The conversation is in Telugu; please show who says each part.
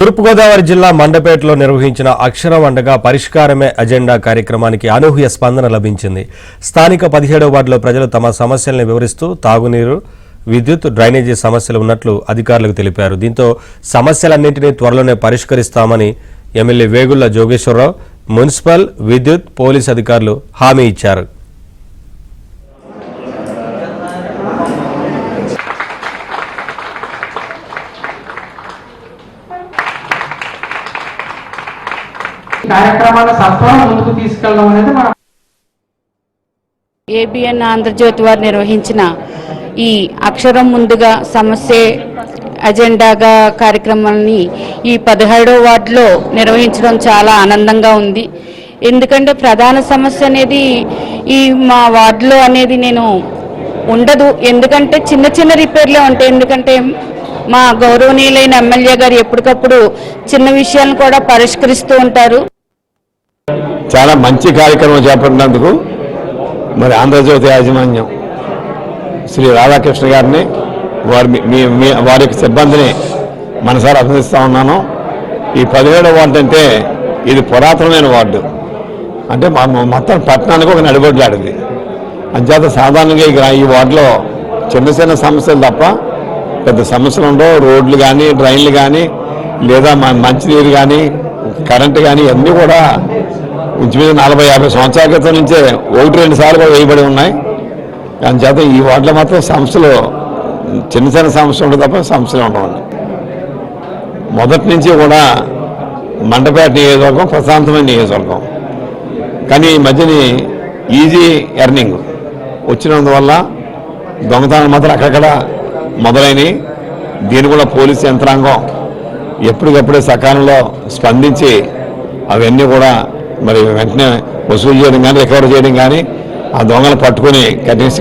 Speaker 1: తూర్పుగోదావరి జిల్లా మండపేటలో నిర్వహించిన అక్షరం వండగా పరిష్కారమే అజెండా కార్యక్రమానికి అనూహ్య స్పందన లభించింది. స్థానిక 17వ వార్డులో ప్రజలు తమ సమస్యలను వివరిస్తూ తాగునీరు, విద్యుత్, డ్రైనేజీ సమస్యలు ఉన్నట్లు అధికారులకు తెలిపారు. దీంతో సమస్యలన్నింటినీ త్వరలోనే పరిష్కరిస్తామని ఎమ్మెల్యే వేగుళ్ల జోగేశ్వరరావు, మున్సిపల్, విద్యుత్, పోలీస్ అధికారులు హామీ ఇచ్చారు.
Speaker 2: కార్యక్రమాన్ని సత్వరం ముందుకు తీసుకెళ్ళడం అనేది మన
Speaker 3: ఏబిఎన్ ఆంధ్రజ్యోతి వారు నిర్వహించిన ఈ అక్షరం ముందుగా సమస్య అజెండాగా కార్యక్రమాన్ని ఈ 17వ వార్డులో నిర్వహించడం చాలా ఆనందంగా ఉంది. ఎందుకంటే ప్రధాన సమస్య అనేది ఈ మా వార్డులో అనేది నేను ఉండదు. ఎందుకంటే చిన్న చిన్న రిపేర్లే ఉంటాయి. ఎందుకంటే మా గౌరవనీయులైన ఎమ్మెల్యే గారు ఎప్పటికప్పుడు చిన్న విషయాలను కూడా పరిష్కరిస్తూ ఉంటారు.
Speaker 4: చాలా మంచి కార్యక్రమం చేపట్టినందుకు మరి ఆంధ్రజ్యోతి యాజమాన్యం శ్రీ రాధాకృష్ణ గారిని వారి యొక్క సిబ్బందిని మనసారా అభినందిస్తూ ఉన్నాను. ఈ 17వ వార్డు అంటే ఇది పురాతనమైన వార్డు, అంటే మొత్తం పట్టణానికి ఒక నడిబొడ్లాడింది. అంచేత సాధారణంగా ఈ వార్డులో చిన్న చిన్న సమస్యలు తప్ప పెద్ద సమస్యలు ఉండవు. రోడ్లు కానీ, డ్రైన్లు కానీ, లేదా మంచినీరు కానీ, కరెంటు కానీ అన్నీ కూడా ఇంచుమించు 40-50 సంవత్సరాల క్రితం నుంచే 1-2 సార్లు వేయబడి ఉన్నాయి. అందుచేత ఈ వార్డులో మాత్రం సమస్యలు చిన్న చిన్న సమస్యలు ఉండవు తప్ప సమస్యలు ఉండవండి. మొదటి నుంచి కూడా మండపేట నియోజకవర్గం ప్రశాంతమైన నియోజకవర్గం, కానీ ఈ మధ్యని ఈజీ ఎర్నింగ్ వచ్చినందువల్ల దొంగతనాలు మాత్రం అక్కడక్కడ మొదలైనవి. దీని కూడా పోలీసు యంత్రాంగం ఎప్పటికప్పుడే సకాలంలో స్పందించి అవన్నీ కూడా మరి వెంటనే వసూలు చేయడం కానీ, రికవర్ చేయడం కానీ, ఆ దొంగలు పట్టుకుని కనీసం